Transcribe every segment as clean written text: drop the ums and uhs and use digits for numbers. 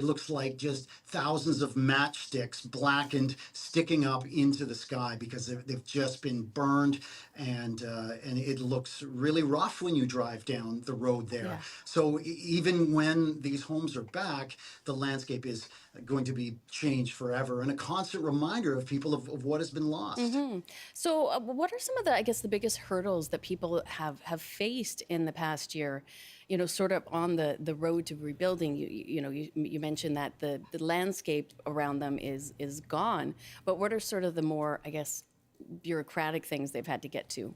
It looks like just thousands of matchsticks blackened, sticking up into the sky because they've just been burned, and it looks really rough when you drive down the road there. Yeah. So even when these homes are back, the landscape is going to be changed forever, and a constant reminder of people of what has been lost. Hmm. So, what are some of the, I guess, the biggest hurdles that people have faced in the past year? You know, sort of on the road to rebuilding. You mentioned that the landscape around them is gone, but what are sort of the more, I guess, bureaucratic things they've had to get to?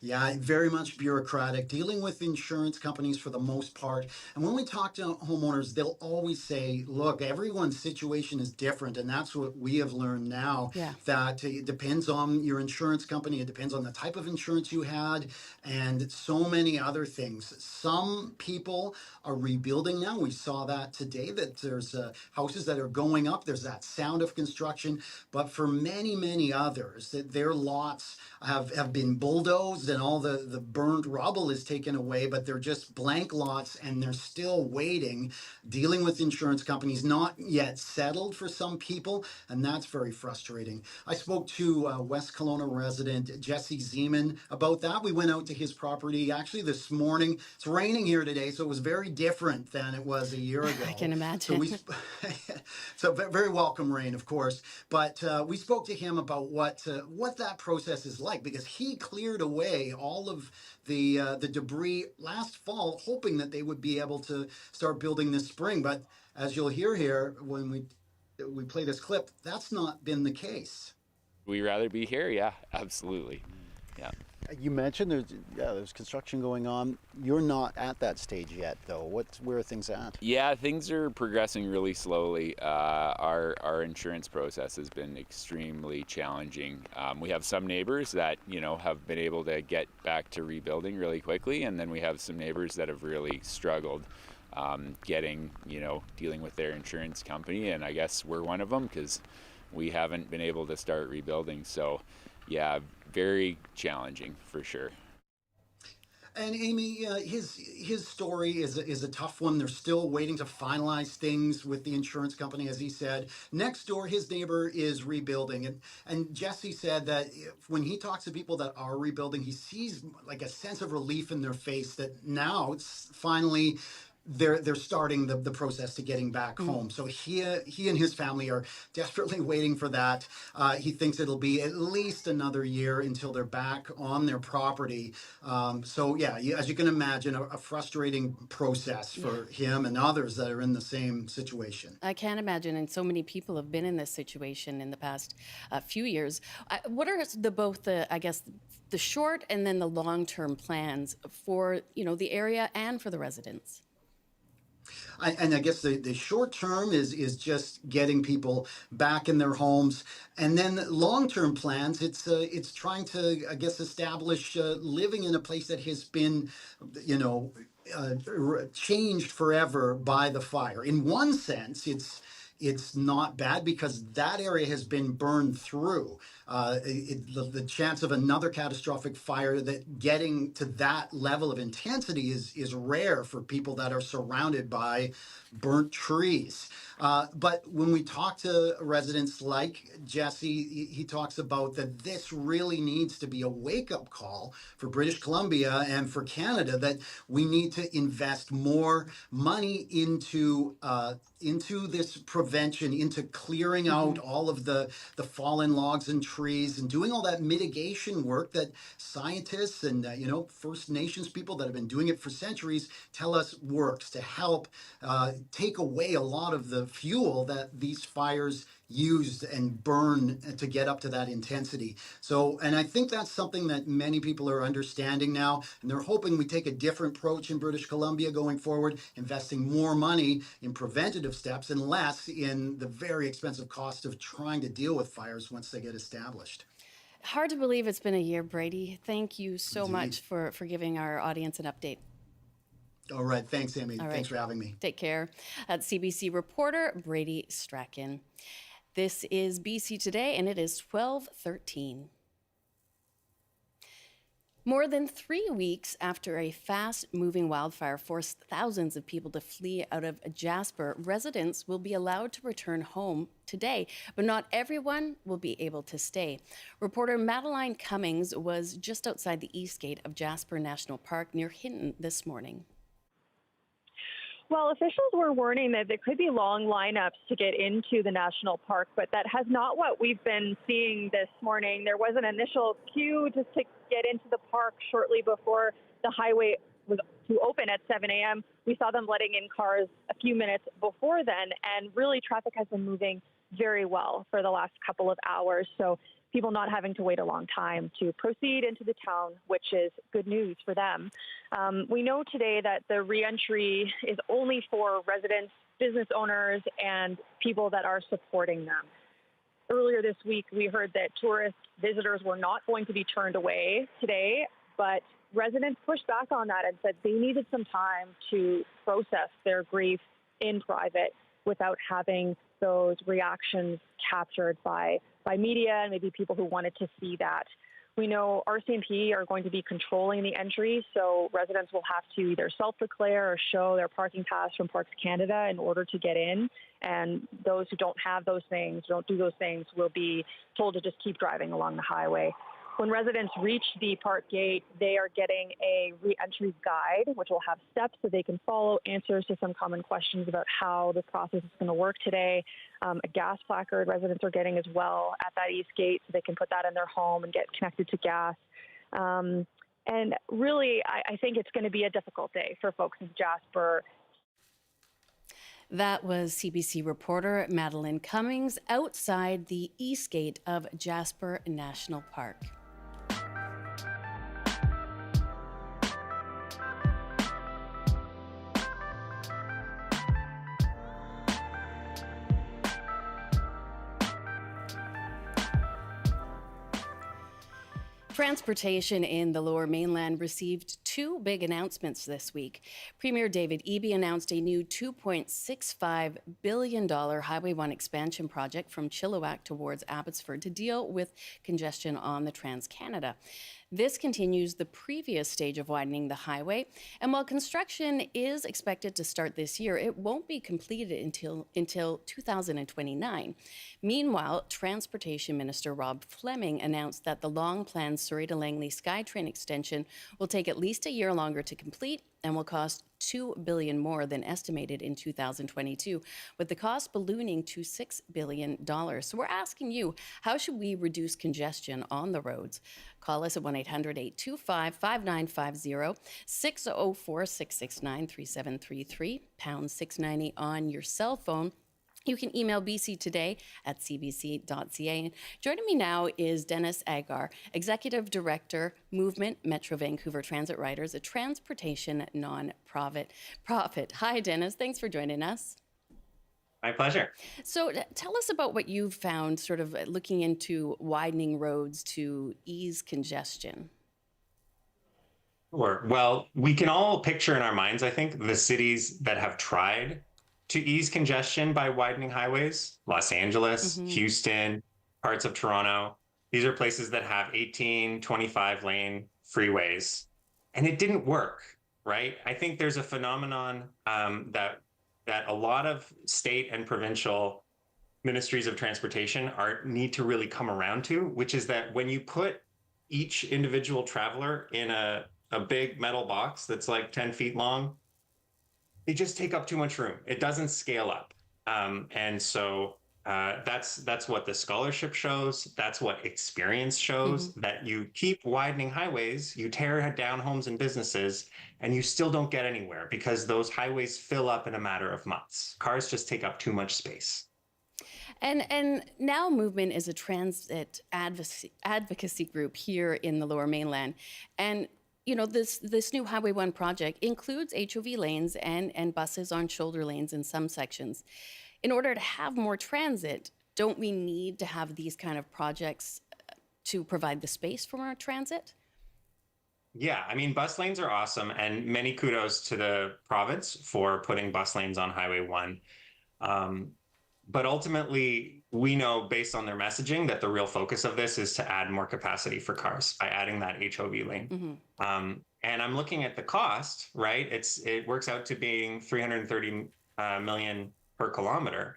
Yeah, very much bureaucratic, dealing with insurance companies for the most part. And when we talk to homeowners, they'll always say, look, everyone's situation is different. And that's what we have learned now, Yeah. that it depends on your insurance company, it depends on the type of insurance you had, and so many other things. Some people are rebuilding now. We saw that today, that there's houses that are going up. There's that sound of construction. But for many, many others, that their lots have been bulldozed and all the burned rubble is taken away, but they're just blank lots and they're still waiting, dealing with insurance companies, not yet settled for some people, and that's very frustrating. I spoke to West Kelowna resident Jesse Zeman about that. We went out to his property actually this morning. It's raining here today, so it was very different than it was a year I ago. can So imagine. we, so very welcome rain, of course. But we spoke to him about what that process is like, because he cleared away all of the debris last fall, hoping that they would be able to start building this spring. But as you'll hear here when we play this clip, that's not been the case. We rather be here? Yeah, absolutely. Yeah. You mentioned there's construction going on. You're not at that stage yet, though. Where are things at? Yeah, things are progressing really slowly. Our insurance process has been extremely challenging. We have some neighbors that have been able to get back to rebuilding really quickly, and then we have some neighbors that have really struggled dealing with their insurance company, and I guess we're one of them because we haven't been able to start rebuilding. So, yeah, very challenging for sure. And Amy, his story is a tough one. They're still waiting to finalize things with the insurance company, as he said. Next door, his neighbor is rebuilding, and Jesse said that when he talks to people that are rebuilding, he sees like a sense of relief in their face that now it's finally they're starting the process to getting back Mm. home. So he and his family are desperately waiting for that. He thinks it'll be at least another year until they're back on their property. So yeah, as you can imagine, a frustrating process Yeah. for him and others that are in the same situation. I can't imagine, and so many people have been in this situation in the past few years. What are both the, I guess, the short and then the long-term plans for the area and for the residents? And I guess the short term is just getting people back in their homes, and then long term plans. It's trying to, I guess, establish living in a place that has been, you know. Changed forever by the fire. In one sense, it's not bad because that area has been burned through. The chance of another catastrophic fire that getting to that level of intensity is rare for people that are surrounded by burnt trees. But when we talk to residents like Jesse, he talks about that this really needs to be a wake up call for British Columbia and for Canada, that we need to invest more money into this prevention, into clearing Hmm. out all of the fallen logs and trees, and doing all that mitigation work that scientists and First Nations people that have been doing it for centuries tell us works to help take away a lot of the fuel that these fires used and burn to get up to that intensity. So, and I think that's something that many people are understanding now, and they're hoping we take a different approach in British Columbia going forward, investing more money in preventative steps and less in the very expensive cost of trying to deal with fires once they get established. Hard to believe it's been a year, Brady. Thank you so Indeed. much for giving our audience an update. All right. Thanks, Amy. All Thanks right. for having me. Take care. That's CBC reporter Brady Strachan. This is BC Today, and it is 12:13. More than 3 weeks after a fast-moving wildfire forced thousands of people to flee out of Jasper, residents will be allowed to return home today, but not everyone will be able to stay. Reporter Madeline Cummings was just outside the east gate of Jasper National Park near Hinton this morning. Well, officials were warning that there could be long lineups to get into the national park, but that has not what we've been seeing this morning. There was an initial queue just to get into the park shortly before the highway was to open at 7 a.m. We saw them letting in cars a few minutes before then, and really traffic has been moving very well for the last couple of hours. So people not having to wait a long time to proceed into the town, which is good news for them. We know today that the reentry is only for residents, business owners, and people that are supporting them. Earlier this week, we heard that tourist visitors were not going to be turned away today, but residents pushed back on that and said they needed some time to process their grief in private without having those reactions captured by media and maybe people who wanted to see that. We know RCMP are going to be controlling the entry, so residents will have to either self-declare or show their parking pass from Parks Canada in order to get in. And those who don't have those things, don't do those things, will be told to just keep driving along the highway. When residents reach the park gate, they are getting a re-entry guide, which will have steps that they can follow, answers to some common questions about how the process is going to work today. A gas placard residents are getting as well at that east gate, so they can put that in their home and get connected to gas. And really, I think it's going to be a difficult day for folks in Jasper. That was CBC reporter Madeline Cummings outside the east gate of Jasper National Park. Transportation in the Lower Mainland received two big announcements this week. Premier David Eby announced a new $2.65 billion Highway 1 expansion project from Chilliwack towards Abbotsford to deal with congestion on the Trans-Canada. This continues the previous stage of widening the highway, and while construction is expected to start this year, it won't be completed until 2029. Meanwhile, Transportation Minister Rob Fleming announced that the long-planned Surrey to Langley SkyTrain extension will take at least a year longer to complete and will cost $2 billion more than estimated in 2022, with the cost ballooning to $6 billion. So we're asking you, how should we reduce congestion on the roads? Call us at 1-800-825-5950, 604-669-3733, pound 690 on your cell phone. You can email bctoday@cbc.ca. Joining me now is Denis Agar, Executive Director, Movement Metro Vancouver Transit Riders, a transportation non-profit. Hi, Denis. Thanks for joining us. My pleasure. So tell us about what you've found sort of looking into widening roads to ease congestion. Sure. Well, we can all picture in our minds, I think, the cities that have tried to ease congestion by widening highways. Los Angeles, Houston, parts of Toronto. These are places that have 18, 25 lane freeways. And it didn't work, right? I think there's a phenomenon that a lot of state and provincial ministries of transportation need to really come around to, which is that when you put each individual traveler in a big metal box that's like 10 feet long, they just take up too much room. It doesn't scale up. And so that's what the scholarship shows. That's what experience shows, that you keep widening highways, you tear down homes and businesses, and you still don't get anywhere because those highways fill up in a matter of months. Cars just take up too much space. And Now Movement is a transit advocacy group here in the Lower Mainland. And you know, this new Highway 1 project includes HOV lanes and buses on shoulder lanes in some sections. In order to have more transit, don't we need to have these kind of projects to provide the space for more transit? Yeah, I mean, bus lanes are awesome, and many kudos to the province for putting bus lanes on Highway 1. But ultimately, we know based on their messaging that the real focus of this is to add more capacity for cars by adding that HOV lane. And I'm looking at the cost, right? It works out to being 330 million per kilometer.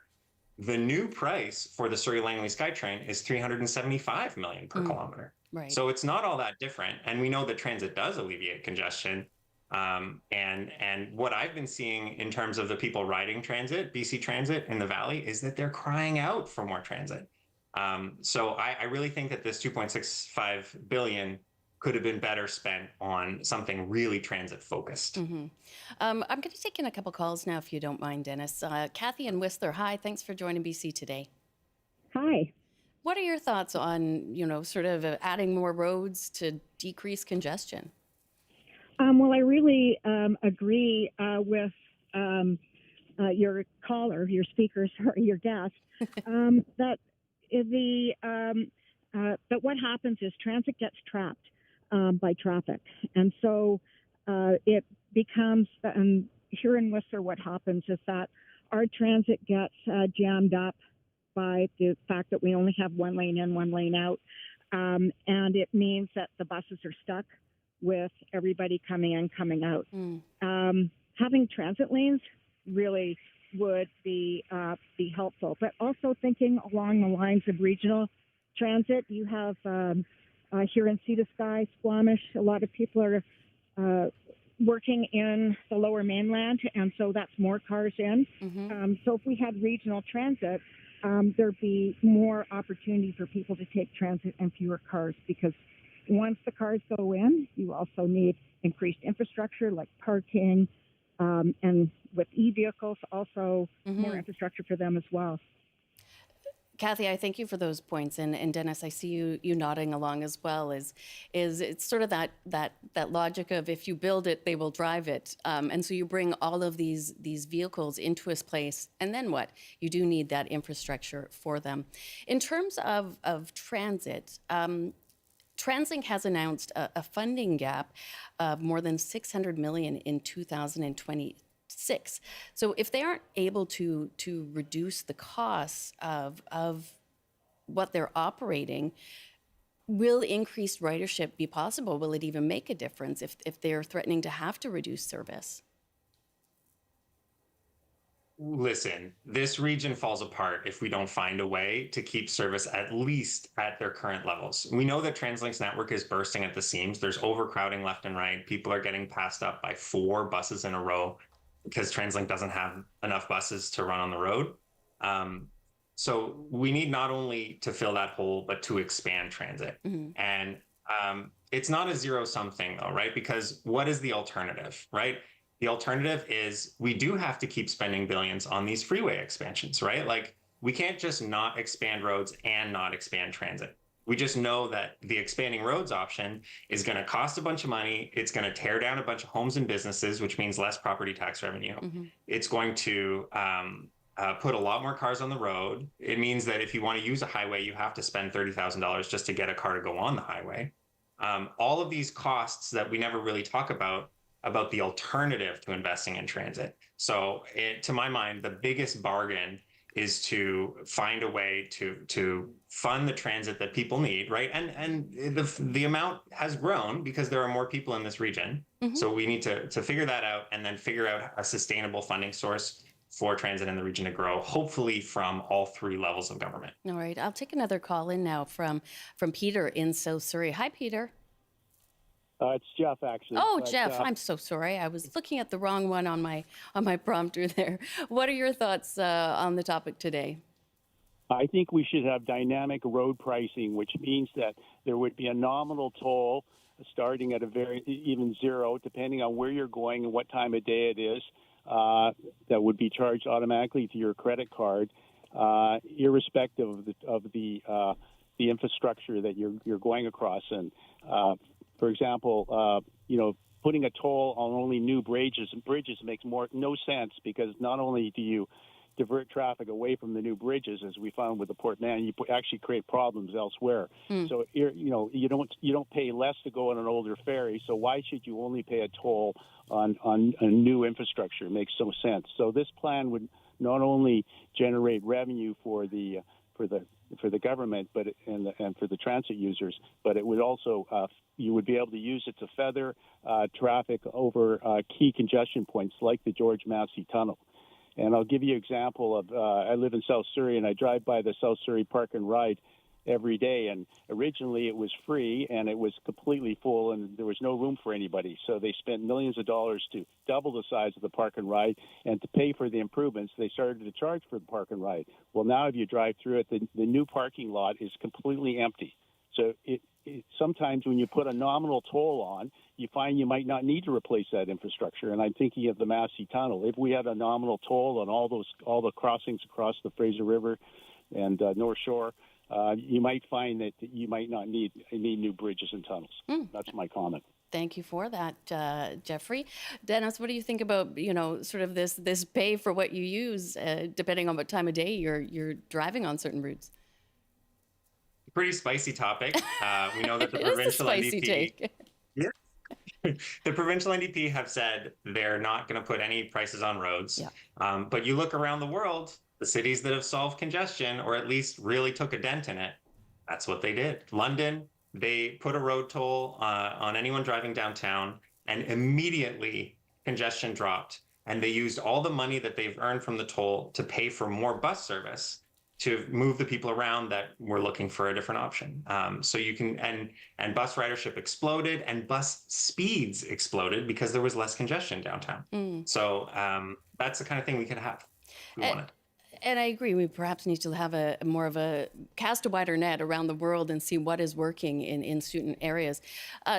The new price for the Surrey Langley SkyTrain is 375 million per kilometer. Right. So it's not all that different. And we know that transit does alleviate congestion. And what I've been seeing in terms of the people riding transit, BC Transit in the Valley, is that they're crying out for more transit. So I really think that this 2.65 billion could have been better spent on something really transit focused. I'm going to take in a couple calls now, if you don't mind, Dennis. Kathy and Whistler, hi, thanks for joining BC today. Hi. What are your thoughts on, sort of adding more roads to decrease congestion? Well, I really agree with your caller, your speaker, sorry, your guest, that what happens is transit gets trapped by traffic, and so it becomes. Here in Whistler, what happens is that our transit gets jammed up by the fact that we only have one lane in, one lane out, and it means that the buses are stuck with everybody coming in, coming out. Having transit lanes really would be helpful, but also thinking along the lines of regional transit. You have here in Sea to Sky, Squamish, a lot of people are working in the lower mainland, and so that's more cars in. So if we had regional transit, there'd be more opportunity for people to take transit and fewer cars, because once the cars go in, you also need increased infrastructure like parking, and with e-vehicles, also more infrastructure for them as well. Kathy, I thank you for those points, and Dennis, I see you nodding along as well. Is it's sort of that logic of if you build it, they will drive it, and so you bring all of these vehicles into a place, and then what? You do need that infrastructure for them. In terms of transit. TransLink has announced a funding gap of more than $600 million in 2026. So if they aren't able to reduce the costs of what they're operating, will increased ridership be possible? Will it even make a difference if they're threatening to have to reduce service? Listen, this region falls apart if we don't find a way to keep service at least at their current levels. We know that TransLink's network is bursting at the seams. There's overcrowding left and right. People are getting passed up by 4 buses in a row because TransLink doesn't have enough buses to run on the road. So we need not only to fill that hole, but to expand transit. And it's not a zero-sum thing, though, right? Because what is the alternative, right? The alternative is we do have to keep spending billions on these freeway expansions, right? Like, we can't just not expand roads and not expand transit. We just know that the expanding roads option is going to cost a bunch of money. It's going to tear down a bunch of homes and businesses, which means less property tax revenue. It's going to put a lot more cars on the road. It means that if you want to use a highway, you have to spend $30,000 just to get a car to go on the highway. All of these costs that we never really talk about the alternative to investing in transit. So to my mind, the biggest bargain is to find a way to fund the transit that people need, right? And the amount has grown because there are more people in this region. So we need to figure that out, and then figure out a sustainable funding source for transit in the region to grow, hopefully from all 3 levels of government. All right, I'll take another call in now from Peter in South Surrey. Hi, Peter. It's Jeff, actually. Oh, Jeff, I'm so sorry. I was looking at the wrong one on my prompter there. What are your thoughts on the topic today? I think we should have dynamic road pricing, which means that there would be a nominal toll starting at even zero, depending on where you're going and what time of day it is, that would be charged automatically to your credit card, irrespective of the infrastructure that you're going across. And for example, putting a toll on only new bridges makes no sense, because not only do you divert traffic away from the new bridges, as we found with the Port Mann, you actually create problems elsewhere. So you don't pay less to go on an older ferry. So why should you only pay a toll on new infrastructure? It makes no sense. So this plan would not only generate revenue for the government, but and for the transit users, but it would also you would be able to use it to feather traffic over key congestion points like the George Massey Tunnel. And I'll give you an example of I live in South Surrey, and I drive by the South Surrey Park and Ride every day. And originally it was free, and it was completely full, and there was no room for anybody. So they spent millions of dollars to double the size of the Park and Ride, and to pay for the improvements, they started to charge for the Park and Ride. Well, now if you drive through it, the new parking lot is completely empty. So sometimes when you put a nominal toll on, you find you might not need to replace that infrastructure. And I'm thinking of the Massey Tunnel. If we had a nominal toll on all the crossings across the Fraser River and North Shore, you might find that you might not need new bridges and tunnels. That's my comment. Thank you for that, Jeffrey. Dennis, what do you think about, sort of this pay for what you use, depending on what time of day you're driving on certain routes? Pretty spicy topic. We know that the It is a provincial spicy NDP. take. Yeah. The provincial NDP have said they're not going to put any prices on roads. Yeah. But you look around the world, the cities that have solved congestion, or at least really took a dent in it, that's what they did. London, they put a road toll on anyone driving downtown, and immediately congestion dropped. And they used all the money that they've earned from the toll to pay for more bus service to move the people around that were looking for a different option. So you can, and bus ridership exploded, and bus speeds exploded because there was less congestion downtown. So that's the kind of thing we could have if we wanted. And I agree. We perhaps need to have cast a wider net around the world and see what is working in certain areas.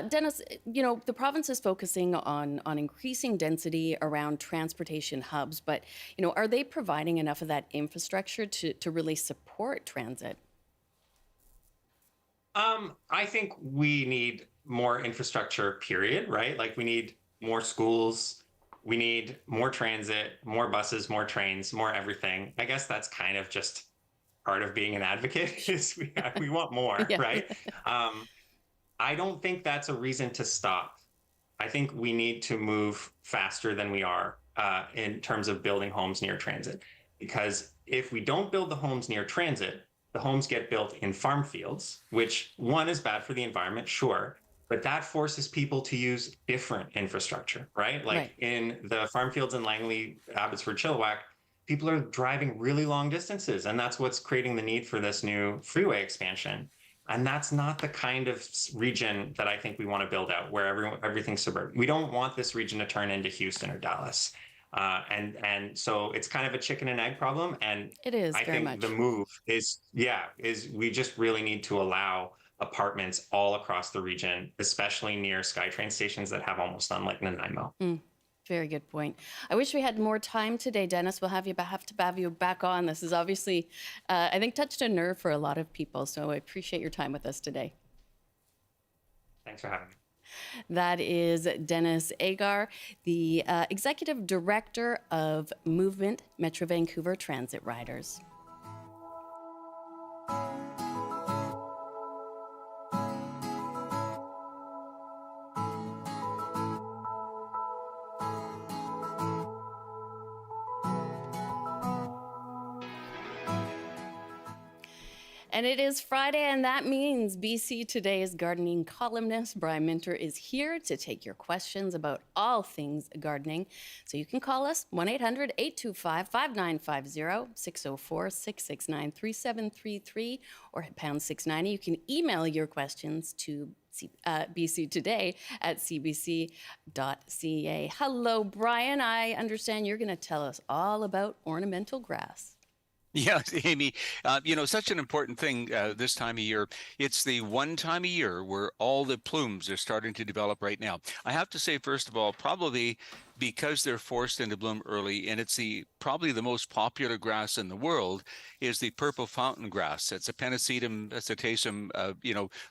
Dennis, the province is focusing on increasing density around transportation hubs, but are they providing enough of that infrastructure to really support transit? I think we need more infrastructure, period, right? Like we need more schools. We need more transit, more buses, more trains, more everything. I guess that's kind of just part of being an advocate is we want more, Yeah. right? I don't think that's a reason to stop. I think we need to move faster than we are in terms of building homes near transit. Because if we don't build the homes near transit, the homes get built in farm fields, which one is bad for the environment, sure. But that forces people to use different infrastructure, right? Like in the farm fields in Langley, Abbotsford, Chilliwack, people are driving really long distances. And that's what's creating the need for this new freeway expansion. And that's not the kind of region that I think we want to build out, where everything's suburban. We don't want this region to turn into Houston or Dallas. And so it's kind of a chicken and egg problem. And It is I very think much. the move is we just really need to allow apartments all across the region, especially near SkyTrain stations that have almost none, like Nanaimo. Very good point. I wish we had more time today, Dennis. We'll have to have you back on. This is obviously, I think, touched a nerve for a lot of people. So I appreciate your time with us today. Thanks for having me. That is Denis Agar, the Executive Director of Movement Metro Vancouver Transit Riders. And it is Friday, and that means BC Today's gardening columnist, Brian Minter, is here to take your questions about all things gardening. So you can call us 1-800-825-5950, 604-669-3733, or hit pound 690. You can email your questions to BC Today at cbc.ca. Hello, Brian. I understand you're going to tell us all about ornamental grass. Yeah, Amy, such an important thing this time of year. It's the one time a year where all the plumes are starting to develop right now. I have to say, first of all, probably because they're forced into bloom early, and it's probably the most popular grass in the world, is the purple fountain grass. It's a Pennisetum acetosum,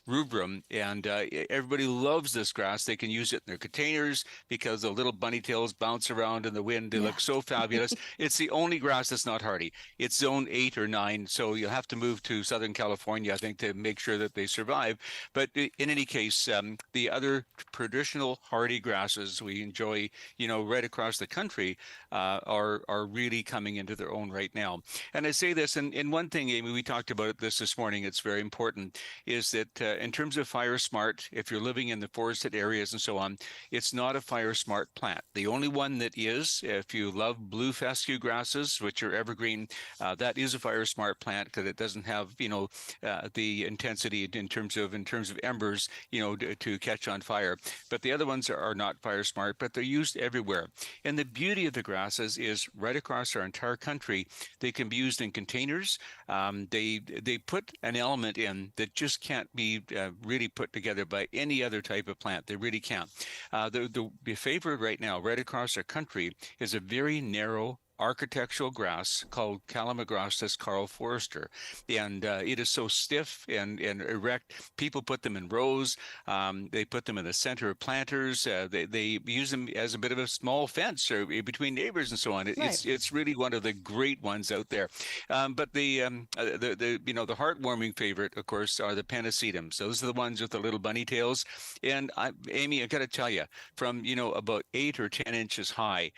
rubrum, and everybody loves this grass. They can use it in their containers because the little bunny tails bounce around in the wind. They look so fabulous. It's the only grass that's not hardy. It's zone 8 or 9, so you'll have to move to Southern California, I think, to make sure that they survive. But in any case, the other traditional hardy grasses we enjoy, right across the country are really coming into their own right now. And I say this, and one thing, Amy, we talked about this morning, it's very important, is that in terms of fire smart, if you're living in the forested areas and so on, it's not a fire smart plant. The only one that is, if you love blue fescue grasses, which are evergreen, that is a fire smart plant because it doesn't have, the intensity in terms of embers, to catch on fire. But the other ones are not fire smart, but they're used everywhere. And the beauty of the grasses is right across our entire country, they can be used in containers. They put an element in that just can't be really put together by any other type of plant. They really can't. The favorite right now, right across our country, is a very narrow architectural grass called Calamagrostis Carl Forster. And it is so stiff and erect. People put them in rows. They put them in the center of planters. They use them as a bit of a small fence or between neighbors and so on. It's really one of the great ones out there. But the heartwarming favorite, of course, are the Pennisetums. Those are the ones with the little bunny tails. And Amy, I got to tell you, from about 8 or 10 inches high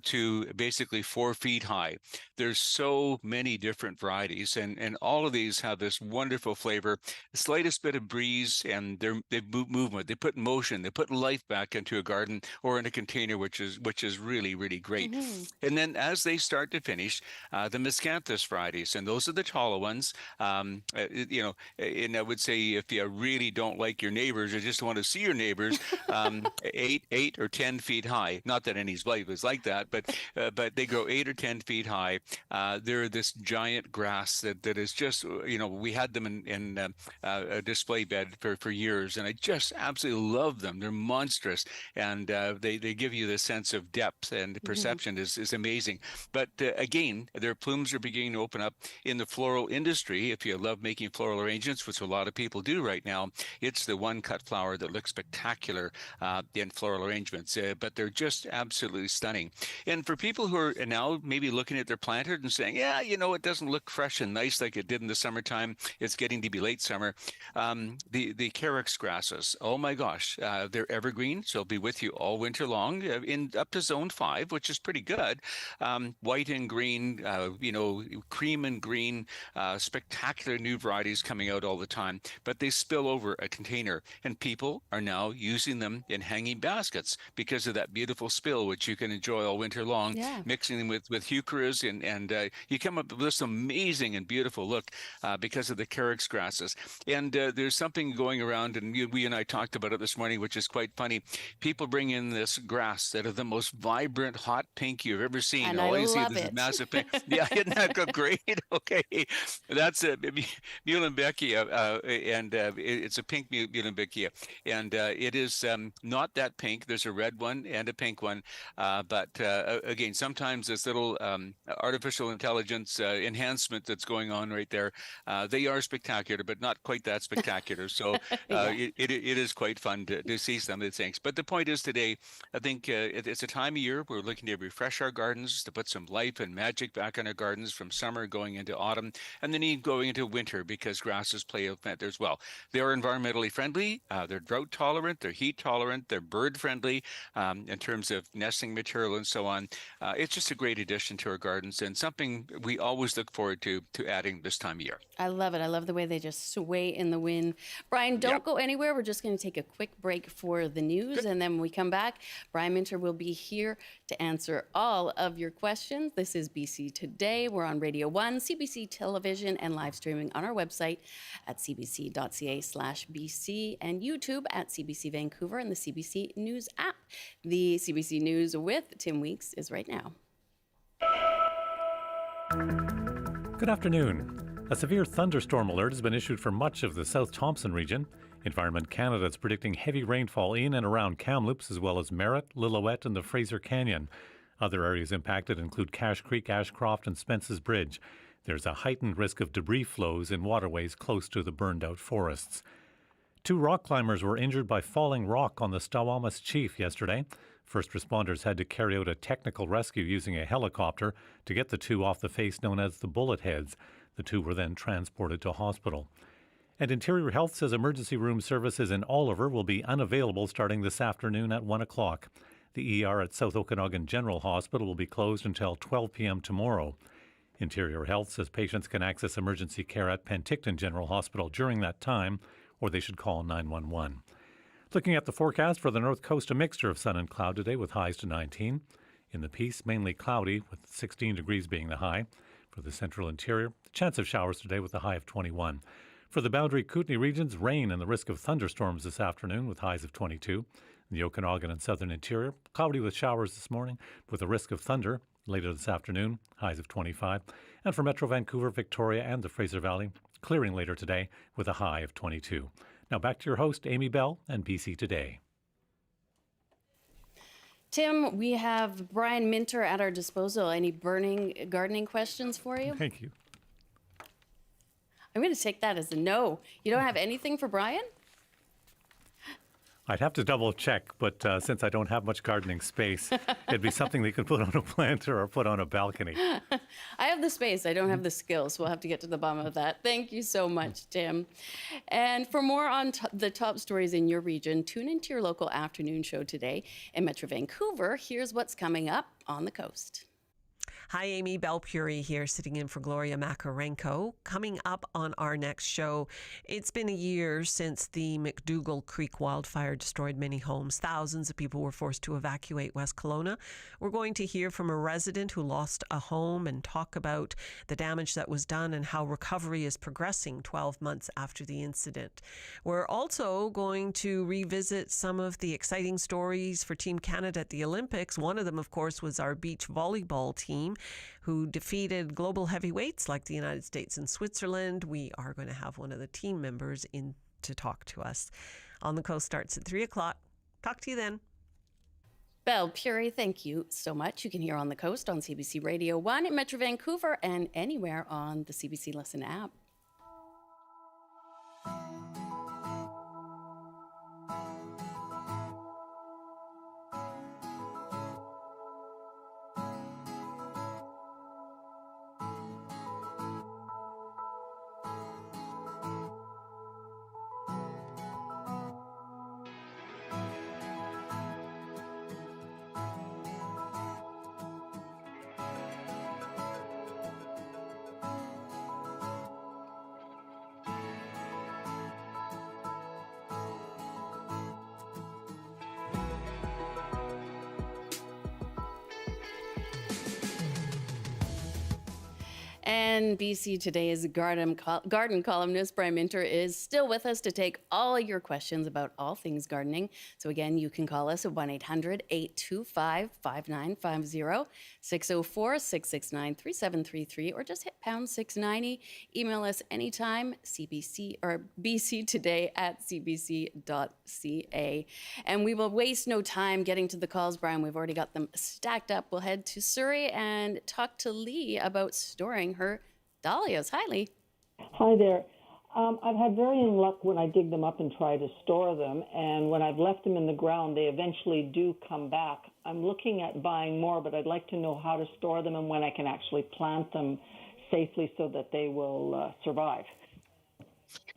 to basically 4 feet high. There's so many different varieties, and all of these have this wonderful flavor. The slightest bit of breeze, and they movement. They put motion. They put life back into a garden or in a container, which is really, really great. Mm-hmm. And then as they start to finish, the Miscanthus varieties, and those are the taller ones. And I would say if you really don't like your neighbors or just want to see your neighbors, 8 or 10 feet high. Not that anybody's life is like that, but they grow 8 or 10 feet high. They're this giant grass that is just, we had them in a display bed for years, and I just absolutely love them. They're monstrous, and they give you the sense of depth, and the perception is amazing. But again, their plumes are beginning to open up in the floral industry. If you love making floral arrangements, which a lot of people do right now, it's the one cut flower that looks spectacular in floral arrangements. But they're just absolutely stunning. And for people who are now maybe looking at their planter and saying, it doesn't look fresh and nice like it did in the summertime. It's getting to be late summer. The carex grasses, oh my gosh, they're evergreen, so they'll be with you all winter long in up to zone 5, which is pretty good. White and green, cream and green, spectacular new varieties coming out all the time, but they spill over a container, and people are now using them in hanging baskets because of that beautiful spill, which you can enjoy all winter long, mixing them with heucheras, and you come up with this amazing and beautiful look because of the carex grasses. And there's something going around, and we and I talked about it this morning, which is quite funny. People bring in this grass that are the most vibrant hot pink you've ever seen. And all I you see love is it. massive pink. Yeah, isn't that great? Okay, that's Muhlenbeckia, and it's a pink Muhlenbeckia, and it is not that pink. There's a red one and a pink one, but again, sometimes this little artificial intelligence enhancement that's going on right there, they are spectacular, but not quite that spectacular. So it is quite fun to see some of the things. But the point is today, I think it's a time of year we're looking to refresh our gardens, to put some life and magic back in our gardens from summer going into autumn, and then even going into winter, because grasses play a there as well. They are environmentally friendly, they're drought tolerant, they're heat tolerant, they're bird friendly in terms of nesting material and so on. It's just a great addition to our gardens, and something we always look forward to adding this time of year. I love it. I love the way they just sway in the wind. Brian, don't go anywhere. We're just going to take a quick break for the news, and then when we come back, Brian Minter will be here to answer all of your questions. This is BC Today. We're on Radio 1, CBC Television, and live streaming on our website at cbc.ca/BC and YouTube at CBC Vancouver and the CBC News app. The CBC News with Tim Weeks is right now. Good afternoon. A severe thunderstorm alert has been issued for much of the South Thompson region. Environment Canada is predicting heavy rainfall in and around Kamloops, as well as Merritt, Lillooet, and the Fraser Canyon. Other areas impacted include Cache Creek, Ashcroft, and Spence's Bridge. There's a heightened risk of debris flows in waterways close to the burned-out forests. 2 rock climbers were injured by falling rock on the Stawamus Chief yesterday. First responders had to carry out a technical rescue using a helicopter to get the 2 off the face known as the bullet heads. The 2 were then transported to hospital. And Interior Health says emergency room services in Oliver will be unavailable starting this afternoon at 1 o'clock. The ER at South Okanagan General Hospital will be closed until 12 p.m. tomorrow. Interior Health says patients can access emergency care at Penticton General Hospital during that time, or they should call 911. Looking at the forecast for the North Coast, a mixture of sun and cloud today with highs to 19. In the Peace, mainly cloudy with 16 degrees being the high. For the central interior, the chance of showers today with a high of 21. For the Boundary Kootenay regions, rain and the risk of thunderstorms this afternoon with highs of 22. In the Okanagan and southern interior, cloudy with showers this morning with a risk of thunder later this afternoon, highs of 25. And for Metro Vancouver, Victoria, and the Fraser Valley, clearing later today with a high of 22. Now back to your host, Amy Bell, and BC Today. Tim, we have Brian Minter at our disposal. Any burning gardening questions for you? Thank you. I'm going to take that as a no. You don't have anything for Brian? I'd have to double check, but since I don't have much gardening space, it'd be something they could put on a planter or put on a balcony. I have the space. I don't have the skills. We'll have to get to the bottom of that. Thank you so much, Tim. And for more on the top stories in your region, tune into your local afternoon show today. In Metro Vancouver, here's what's coming up on the coast. Hi, Amy. Belle Puri here, sitting in for Gloria Makarenko. Coming up on our next show, it's been a year since the McDougall Creek wildfire destroyed many homes. Thousands of people were forced to evacuate West Kelowna. We're going to hear from a resident who lost a home and talk about the damage that was done and how recovery is progressing 12 months after the incident. We're also going to revisit some of the exciting stories for Team Canada at the Olympics. One of them, of course, was our beach volleyball team, who defeated global heavyweights like the United States and Switzerland. We are going to have one of the team members in to talk to us. On the Coast starts at 3 o'clock. Talk to you then. Belle Puri, thank you so much. You can hear On the Coast on CBC Radio 1 in Metro Vancouver and anywhere on the CBC Listen app. And BC Today's garden columnist, Brian Minter, is still with us to take all your questions about all things gardening. So again, you can call us at 1-800-825-5950, 604-669-3733, or just hit pound 690. Email us anytime, CBC or bctoday@cbc.ca. And we will waste no time getting to the calls, Brian. We've already got them stacked up. We'll head to Surrey and talk to Lee about storing her dahlias. Hi, Lee. Hi there. I've had varying luck when I dig them up and try to store them, and when I've left them in the ground, they eventually do come back. I'm looking at buying more, but I'd like to know how to store them and when I can actually plant them safely so that they will survive.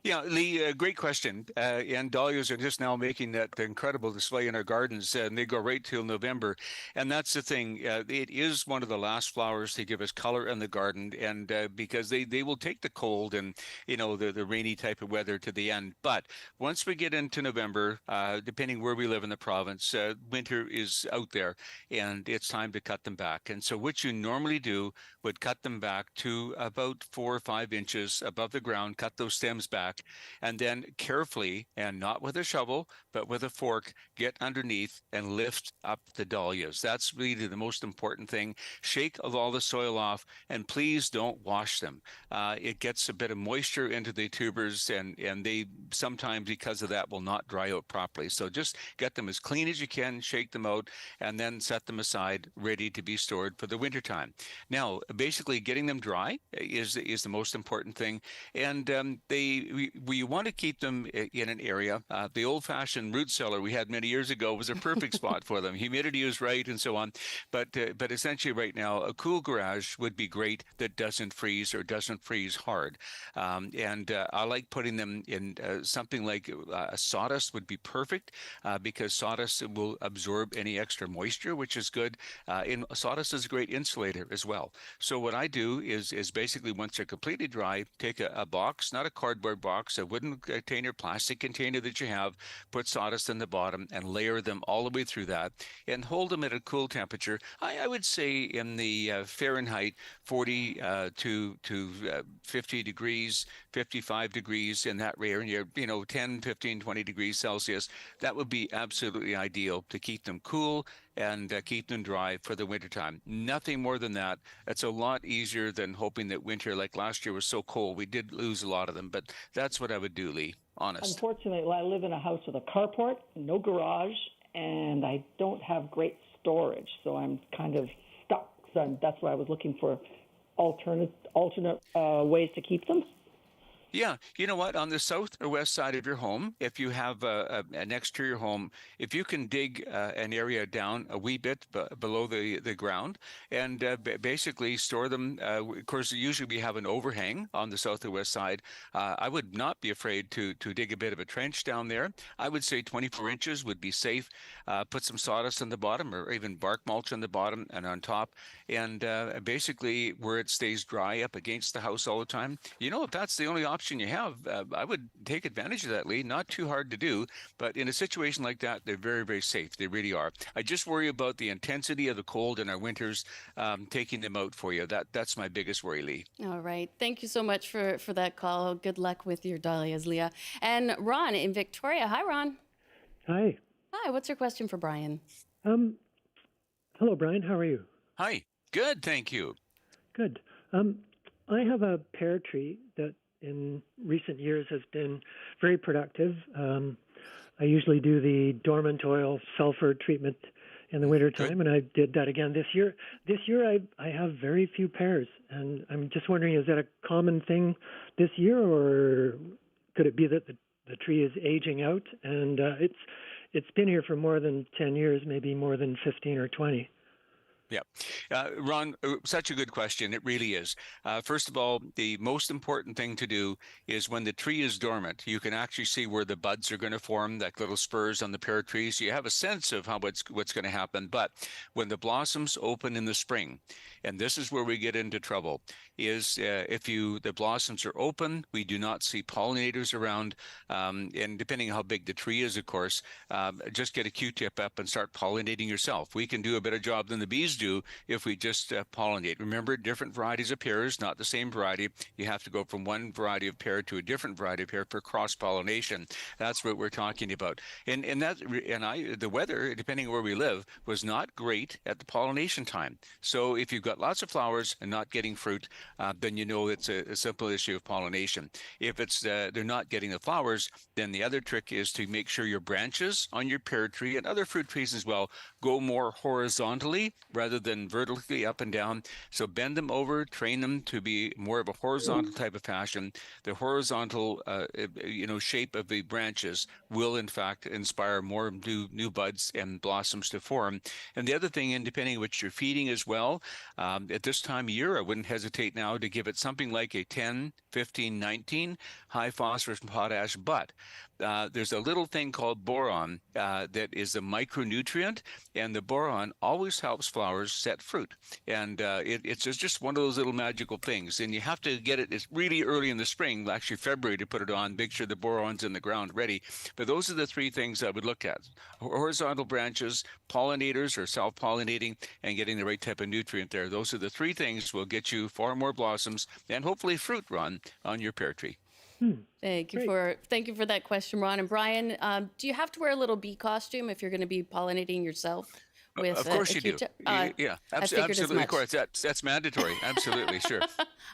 Yeah, Lee, great question. And dahlias are just now making that incredible display in our gardens, and they go right till November. And that's the thing. It is one of the last flowers to give us color in the garden, and because they will take the cold and, the rainy type of weather to the end. But once we get into November, depending where we live in the province, winter is out there, and it's time to cut them back. And so what you normally do would cut them back to about 4 or 5 inches above the ground, cut those stems back, and then carefully, and not with a shovel, but with a fork, get underneath and lift up the dahlias. That's really the most important thing. Shake all the soil off, and please don't wash them. It gets a bit of moisture into the tubers, and they sometimes, because of that, will not dry out properly. So just get them as clean as you can, shake them out, and then set them aside, ready to be stored for the wintertime. Now, basically, getting them dry is the most important thing. And we want to keep them in an area. The old-fashioned root cellar we had many years ago was a perfect spot for them. Humidity is right and so on. But essentially right now, a cool garage would be great that doesn't freeze or doesn't freeze hard. I like putting them in something like sawdust would be perfect because sawdust will absorb any extra moisture, which is good. Sawdust is a great insulator as well. So what I do is basically once they're completely dry, take a box, not a cardboard box, a wooden container, plastic container that you have, put sawdust in the bottom and layer them all the way through that and hold them at a cool temperature. I would say in the Fahrenheit 40 to 50 degrees, 55 degrees in that range, 10, 15, 20 degrees Celsius. That would be absolutely ideal to keep them cool and keep them dry for the wintertime. Nothing more than that. It's a lot easier than hoping that winter, like last year, was so cold. We did lose a lot of them, but that's what I would do, Lee, honest. Unfortunately, I live in a house with a carport, no garage, and I don't have great storage, so I'm kind of stuck. So that's why I was looking for alternate ways to keep them. Yeah, you know what? On the south or west side of your home, if you have an exterior home, if you can dig an area down a wee bit below the ground and basically store them, of course, usually we have an overhang on the south or west side. I would not be afraid to dig a bit of a trench down there. I would say 24 inches would be safe. Put some sawdust on the bottom or even bark mulch on the bottom and on top. And basically where it stays dry up against the house all the time. If that's the only option you have, I would take advantage of that, Lee. Not too hard to do, but in a situation like that, they're very, very safe. They really are. I just worry about the intensity of the cold in our winters, taking them out for you. That's my biggest worry, Lee. All right. Thank you so much for that call. Good luck with your dahlias, Leah. And Ron in Victoria. Hi, Ron. Hi. Hi. What's your question for Brian? Hello, Brian. How are you? Hi. Good. Thank you. Good. I have a pear tree that in recent years has been very productive. I usually do the dormant oil sulfur treatment in the wintertime, and I did that again this year. This year I have very few pears, and I'm just wondering, is that a common thing this year, or could it be that the tree is aging out? And it's been here for more than 10 years, maybe more than 15 or 20. Yeah. Ron, such a good question. It really is. First of all, the most important thing to do is when the tree is dormant, you can actually see where the buds are going to form, like little spurs on the pear tree. So you have a sense of what's going to happen. But when the blossoms open in the spring, and this is where we get into trouble, is if the blossoms are open, we do not see pollinators around. And depending on how big the tree is, of course, just get a Q-tip up and start pollinating yourself. We can do a better job than the bees do if we just pollinate. Remember, different varieties of pears, not the same variety. You have to go from one variety of pear to a different variety of pear for cross-pollination. That's what we're talking about. The weather, depending on where we live, was not great at the pollination time. So if you've got lots of flowers and not getting fruit, then you know it's a simple issue of pollination. If it's they're not getting the flowers, then the other trick is to make sure your branches on your pear tree and other fruit trees as well go more horizontally rather than vertically up and down. So bend them over, train them to be more of a horizontal type of fashion. The horizontal, shape of the branches will in fact inspire more new buds and blossoms to form. And the other thing, and depending on what you're feeding as well, at this time of year, I wouldn't hesitate now to give it something like a 10, 15, 19 high phosphorus and potash, but there's a little thing called boron that is a micronutrient, and the boron always helps flowers set fruit. And it's just one of those little magical things. And you have to get it, it's really early in the spring, actually February, to put it on, make sure the boron's in the ground ready. But those are the three things I would look at: horizontal branches, pollinators or self-pollinating, and getting the right type of nutrient there. Those are the three things will get you far more blossoms and hopefully fruit, Ron, on your pear tree. Thank you for that question, Ron. And Brian, do you have to wear a little bee costume if you're going to be pollinating yourself with Of course a you do. Q-tip? Yeah, I figured as absolutely. Of much. course, that's mandatory. Absolutely, sure.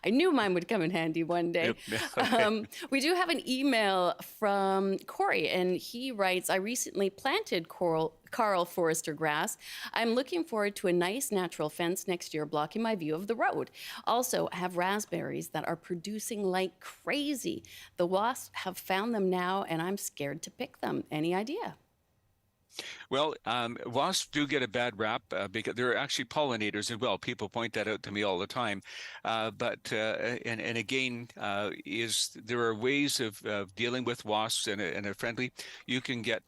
I knew mine would come in handy one day. Yep. Okay. We do have an email from Corey, and he writes, I recently planted Carl Forester grass. I'm looking forward to a nice natural fence next year blocking my view of the road. Also, I have raspberries that are producing like crazy. The wasps have found them now, and I'm scared to pick them. Any idea? Well, wasps do get a bad rap because they're actually pollinators as well. People point that out to me all the time. And again, there are ways of dealing with wasps in a friendly. You can get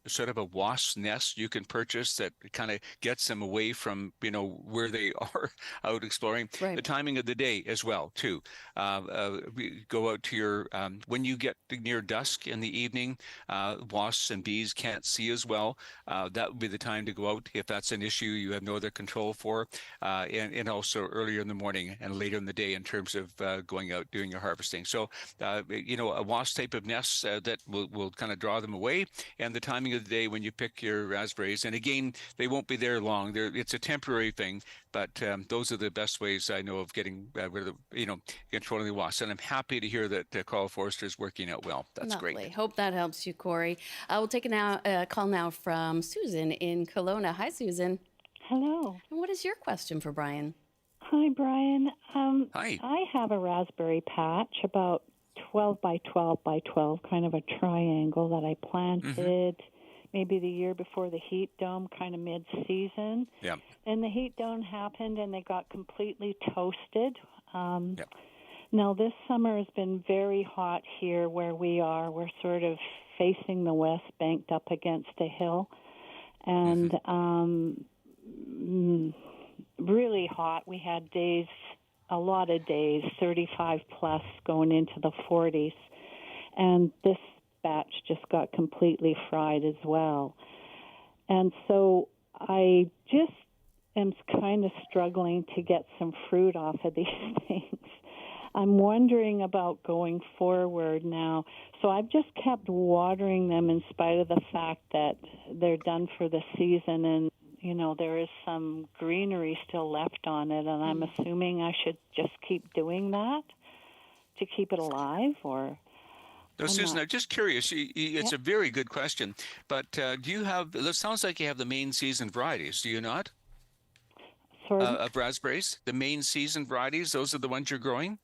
sort of a wasp nest you can purchase that kind of gets them away from where they are out exploring. Right. The timing of the day as well too. Go out to your when you get near dusk in the evening. Wasps and bees can't see as well. That would be the time to go out if that's an issue you have no other control for, and also earlier in the morning and later in the day in terms of going out doing your harvesting. So, a wasp type of nest that will kind of draw them away, and the timing of the day when you pick your raspberries. And again, they won't be there long. It's a temporary thing, but those are the best ways I know of getting rid of controlling the wasps. And I'm happy to hear that Carl Forster is working out well. That's Lovely. great. Hope that helps you, Corey. We'll take a call now from Susan in Kelowna. Hi, Susan. Hello. And what is your question for Brian? Hi, Brian. Hi. I have a raspberry patch about 12 by 12 by 12, kind of a triangle that I planted maybe the year before the heat dome, kind of mid-season. Yeah. And the heat dome happened and they got completely toasted. Yep. Now, this summer has been very hot here where we are. We're sort of facing the west, banked up against a hill. And really hot. We had days, a lot of days, 35 plus going into the 40s. And this batch just got completely fried as well. And so I just am kind of struggling to get some fruit off of these things. I'm wondering about going forward now. So I've just kept watering them in spite of the fact that they're done for the season and, there is some greenery still left on it. And I'm assuming I should just keep doing that to keep it alive or... No, Susan, I'm just curious. It's a very good question. But do you have, it sounds like you have the main season varieties, do you not? Sorry? Of raspberries? The main season varieties, those are the ones you're growing?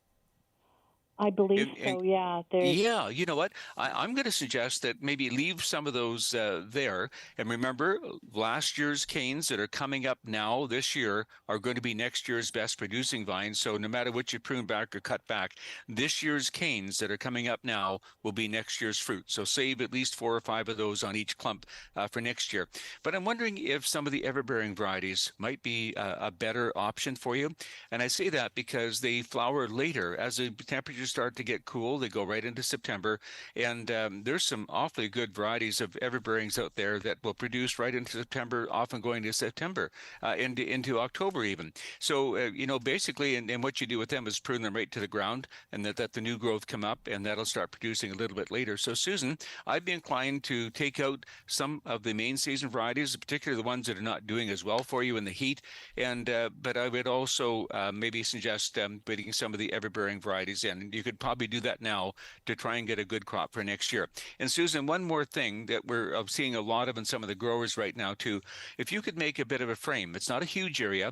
I believe so, yeah. Yeah, you know what? I'm going to suggest that maybe leave some of those there. And remember, last year's canes that are coming up now this year are going to be next year's best producing vines. So no matter what you prune back or cut back, this year's canes that are coming up now will be next year's fruit. So save at least 4 or 5 of those on each clump for next year. But I'm wondering if some of the everbearing varieties might be a better option for you. And I say that because they flower later as the temperatures start to get cool. They go right into September, and there's some awfully good varieties of everbearings out there that will produce right into September, often going to September, into October even. So basically, and what you do with them is prune them right to the ground, and that the new growth come up, and that'll start producing a little bit later. So Susan, I'd be inclined to take out some of the main season varieties, particularly the ones that are not doing as well for you in the heat, and but I would also maybe suggest putting some of the everbearing varieties in. You could probably do that now to try and get a good crop for next year. And Susan, one more thing that we're seeing a lot of in some of the growers right now too, if you could make a bit of a frame, it's not a huge area,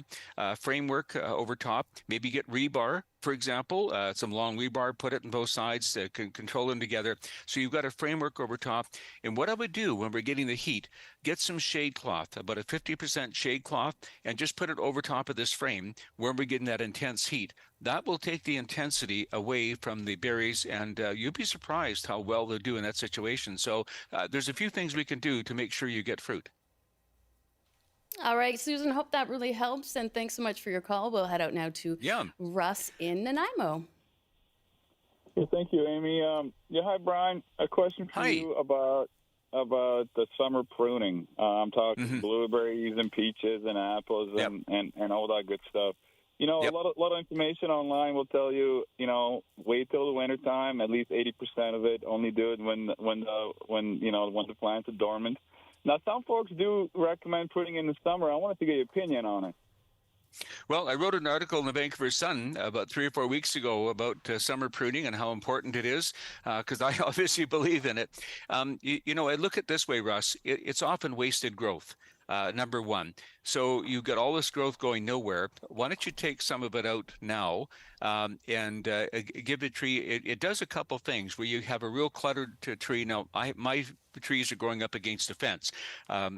framework over top, maybe get rebar, for example, some long rebar, put it on both sides, can control them together. So you've got a framework over top. And what I would do when we're getting the heat, get some shade cloth, about a 50% shade cloth, and just put it over top of this frame when we're getting that intense heat. That will take the intensity away from the berries, and you'll be surprised how well they'll do in that situation. So there's a few things we can do to make sure you get fruit. All right, Susan, hope that really helps. And thanks so much for your call. We'll head out now to Russ in Nanaimo. Yeah, thank you, Amy. Hi, Brian. A question for you about the summer pruning. I'm talking blueberries and peaches and apples and all that good stuff. A lot of information online will tell you, wait till the wintertime, at least 80% of it. Only do it when the plants are dormant. Now, some folks do recommend putting in the summer. I wanted to get your opinion on it. Well, I wrote an article in the Vancouver Sun about 3 or 4 weeks ago about summer pruning and how important it is, because I obviously believe in it. I look at it this way, Russ. It's often wasted growth. Number one. So you've got all this growth going nowhere. Why don't you take some of it out now and give the tree? It does a couple things where you have a real cluttered tree. Now, my trees are growing up against a fence,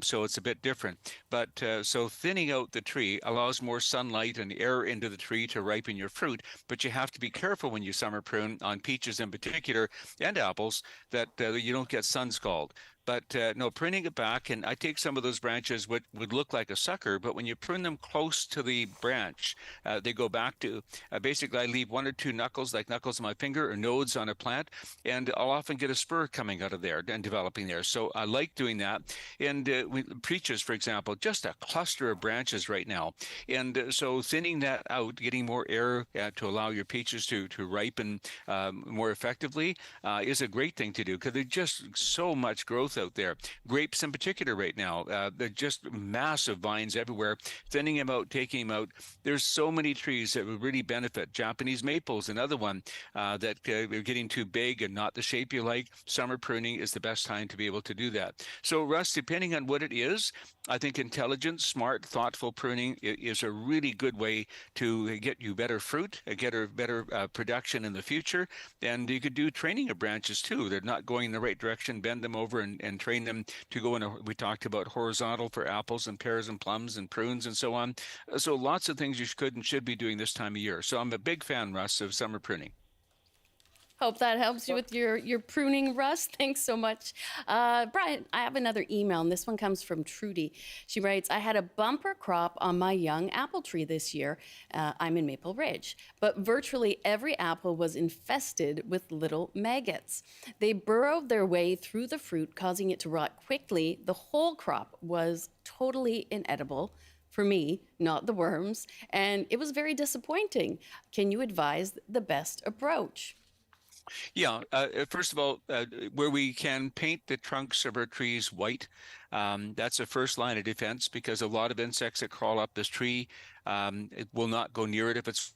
so it's a bit different. But so thinning out the tree allows more sunlight and air into the tree to ripen your fruit. But you have to be careful when you summer prune on peaches in particular and apples that you don't get sun scald. But no, pruning it back, and I take some of those branches would look like a sucker, but when you prune them close to the branch, they go back to, basically I leave 1 or 2 knuckles, like knuckles on my finger or nodes on a plant, and I'll often get a spur coming out of there and developing there. So I like doing that. And peaches, for example, just a cluster of branches right now. And so thinning that out, getting more air to allow your peaches to ripen more effectively is a great thing to do, because there's just so much growth out there. Grapes in particular right now, they're just massive vines everywhere. Thinning them out, taking them out. There's so many trees that would really benefit. Japanese maples, another one that are getting too big and not the shape you like. Summer pruning is the best time to be able to do that. So Russ, depending on what it is, I think intelligent, smart, thoughtful pruning is a really good way to get you better fruit, get a better production in the future. And you could do training of branches too. They're not going in the right direction, bend them over and train them to go in we talked about horizontal for apples and pears and plums and prunes and so on. So lots of things you could and should be doing this time of year. So I'm a big fan, Russ, of summer pruning. Hope that helps you with your pruning, Russ. Thanks so much. Brian, I have another email, and this one comes from Trudy. She writes, I had a bumper crop on my young apple tree this year. I'm in Maple Ridge, but virtually every apple was infested with little maggots. They burrowed their way through the fruit, causing it to rot quickly. The whole crop was totally inedible. For me, not the worms, and it was very disappointing. Can you advise the best approach? Yeah, first of all, where we can paint the trunks of our trees white, that's the first line of defense, because a lot of insects that crawl up this tree it will not go near it if it's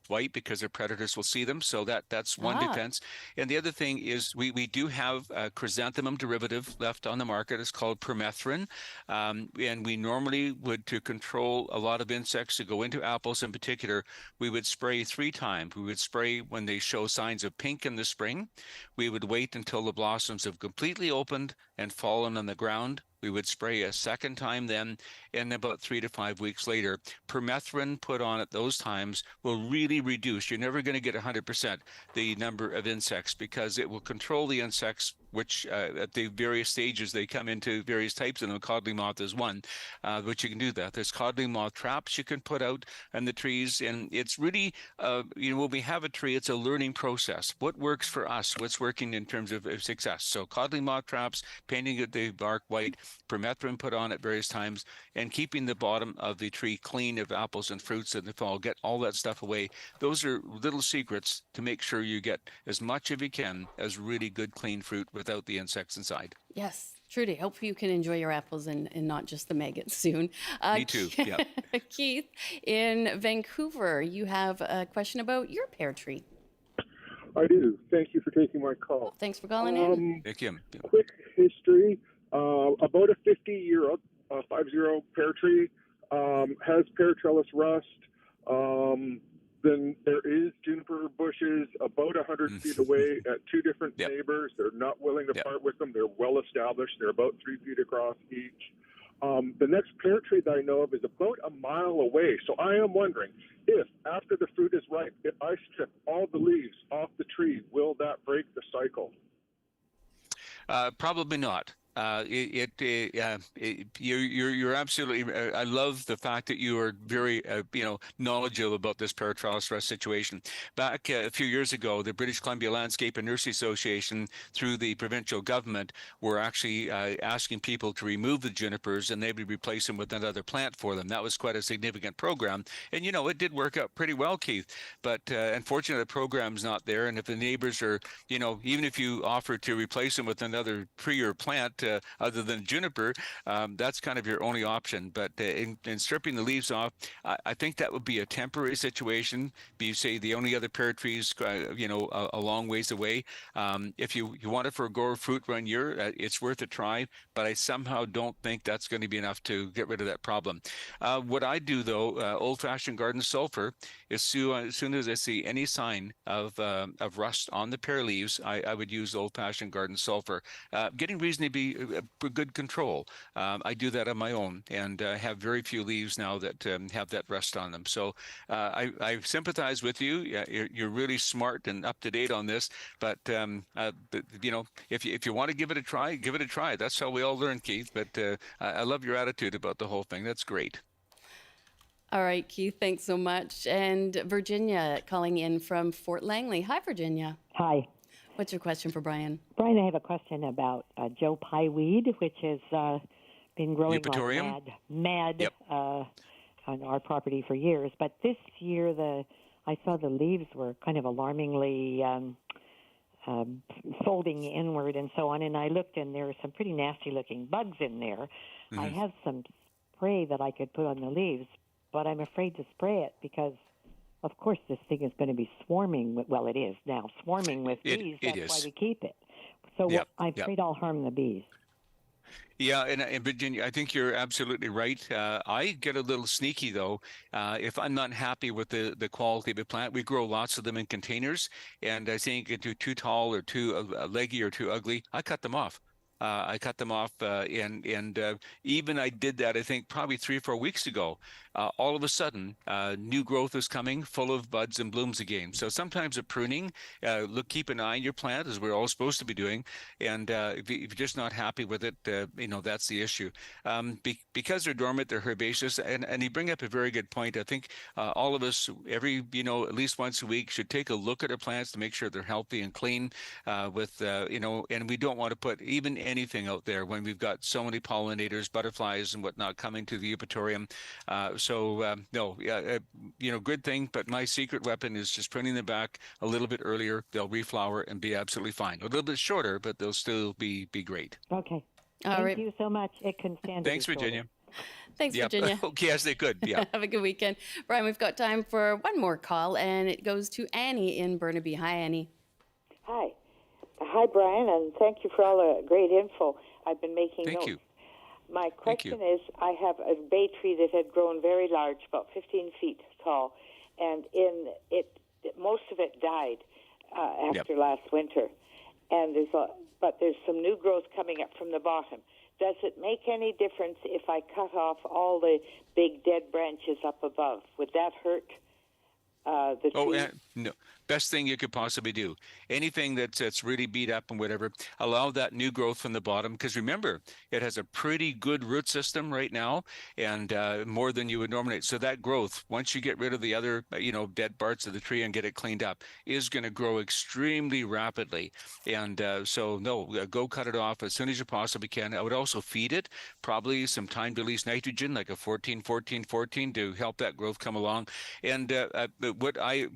white, because their predators will see them. So that's one defense. And the other thing is we do have a chrysanthemum derivative left on the market. It's called permethrin. And we normally would, to control a lot of insects to go into apples in particular, we would spray 3 times. We would spray when they show signs of pink in the spring. We would wait until the blossoms have completely opened and fallen on the ground. We would spray a second time then, and about 3 to 5 weeks later. Permethrin put on at those times will really reduce. You're never going to get 100% the number of insects, because it will control the insects, which at the various stages they come into various types, and the codling moth is one. But you can do that. There's codling moth traps you can put out on the trees, and it's really, when we have a tree, it's a learning process. What works for us? What's working in terms of success? So codling moth traps, painting the bark white, permethrin put on at various times, and keeping the bottom of the tree clean of apples and fruits in the fall. Get all that stuff away. Those are little secrets to make sure you get as much as you can as really good, clean fruit without the insects inside. Yes, Trudy, hope you can enjoy your apples and not just the maggots soon. Me too, yeah. Keith, in Vancouver, you have a question about your pear tree. I do. Thank you for taking my call. Oh, thanks for calling in. Thank you. Quick history. About a 50-year-old 50 pear tree has pear trellis rust. Then there is juniper bushes about 100 feet away at 2 different neighbors. They're not willing to part with them. They're well established. They're about 3 feet across each. The next pear tree that I know of is about a mile away. So I am wondering if, after the fruit is ripe, if I strip all the leaves off the tree, will that break the cycle? Probably not. You're absolutely. I love the fact that you are very, knowledgeable about this pear trellis rust situation. Back a few years ago, the British Columbia Landscape and Nursery Association, through the provincial government, were actually asking people to remove the junipers, and they would replace them with another plant for them. That was quite a significant program, and it did work out pretty well, Keith. But unfortunately, the program's not there, and if the neighbors are, even if you offer to replace them with another tree or plant, other than juniper, that's kind of your only option. But in stripping the leaves off, I think that would be a temporary situation. You say the only other pear trees, a long ways away. If you want it for a grower fruit run year, it's worth a try. But I somehow don't think that's going to be enough to get rid of that problem. What I do though, old-fashioned garden sulfur, as soon as I see any sign of rust on the pear leaves, I would use old-fashioned garden sulfur. Getting reasonably good control. I do that on my own and have very few leaves now that have that rust on them. So I sympathize with you. You're really smart and up to date on this. But if you want to give it a try, give it a try. That's how we all learn, Keith. But I love your attitude about the whole thing. That's great. All right, Keith, thanks so much. And Virginia calling in from Fort Langley. Hi, Virginia. Hi. What's your question for Brian? Brian, I have a question about Joe Pye weed, which has been growing like mad yep. On our property for years. But this year, I saw the leaves were kind of alarmingly folding inward and so on. And I looked, and there were some pretty nasty-looking bugs in there. Mm-hmm. I have some spray that I could put on the leaves, but I'm afraid to spray it because, of course, this thing is going to be swarming with, well, it is now, swarming with bees. That's why we keep it. So I'm afraid I'll harm the bees. Yeah, and Virginia, I think you're absolutely right. I get a little sneaky, though. If I'm not happy with the quality of the plant, we grow lots of them in containers, and I think if they're too tall or too leggy or too ugly, I cut them off. And even I did that, I think, probably 3 or 4 weeks ago. All of a sudden, new growth is coming, full of buds and blooms again. So sometimes a pruning, keep an eye on your plant, as we're all supposed to be doing. And if you're just not happy with it, that's the issue. Because they're dormant, they're herbaceous. And you bring up a very good point. I think all of us, at least once a week, should take a look at our plants to make sure they're healthy and clean. And we don't want to put even anything out there when we've got so many pollinators, butterflies and whatnot coming to the eupatorium. Good thing, but my secret weapon is just pruning them back a little bit earlier. They'll reflower and be absolutely fine. A little bit shorter, but they'll still be great. Okay. Thank you so much. It can stand. Thanks, Virginia. Thanks, Virginia. Okay, as they could. Yeah. Have a good weekend. Brian, we've got time for one more call, and it goes to Annie in Burnaby. Hi, Annie. Hi. Hi, Brian, and thank you for all the great info. I've been making notes. Thank you. My question is, I have a bay tree that had grown very large, about 15 feet tall, and most of it died after last winter. And there's some new growth coming up from the bottom. Does it make any difference if I cut off all the big dead branches up above? Would that hurt the tree? No. Best thing you could possibly do. Anything that's really beat up and whatever, allow that new growth from the bottom. Because remember, it has a pretty good root system right now, and more than you would normally. So that growth, once you get rid of the other, dead parts of the tree and get it cleaned up, is going to grow extremely rapidly. And go cut it off as soon as you possibly can. I would also feed it probably some time-release nitrogen, like a 14-14-14, to help that growth come along. And what I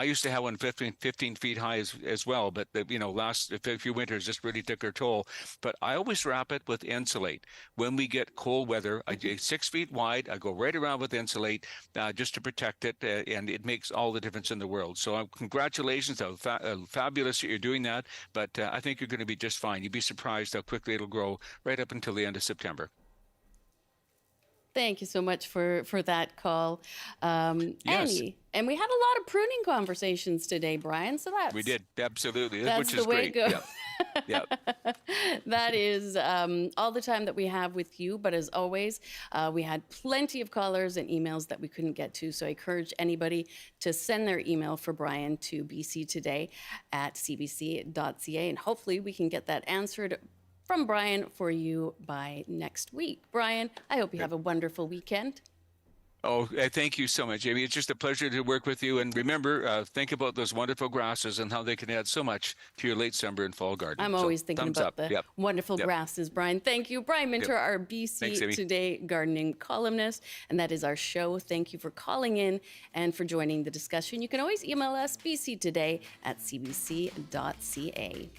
used to have one 15 feet high as well, but last few winters just really took their toll. But I always wrap it with insulate. When we get cold weather, I do 6 feet wide. I go right around with insulate just to protect it, and it makes all the difference in the world. So congratulations, fabulous that you're doing that. But I think you're going to be just fine. You'd be surprised how quickly it'll grow right up until the end of September. Thank you so much for that call, Yes. Annie. And we had a lot of pruning conversations today, Brian. So We did, absolutely, that's which the is way great. to go. Yep. That is all the time that we have with you. But as always, we had plenty of callers and emails that we couldn't get to. So I encourage anybody to send their email for Brian to bctoday@cbc.ca. And hopefully we can get that answered from Brian for you by next week. Brian, I hope you have a wonderful weekend. Oh, thank you so much, Amy. It's just a pleasure to work with you. And remember, think about those wonderful grasses and how they can add so much to your late summer and fall garden. I'm always thinking about the wonderful grasses, Brian. Thank you. Brian Minter, our BC Today gardening columnist. And that is our show. Thank you for calling in and for joining the discussion. You can always email us, bctoday@cbc.ca.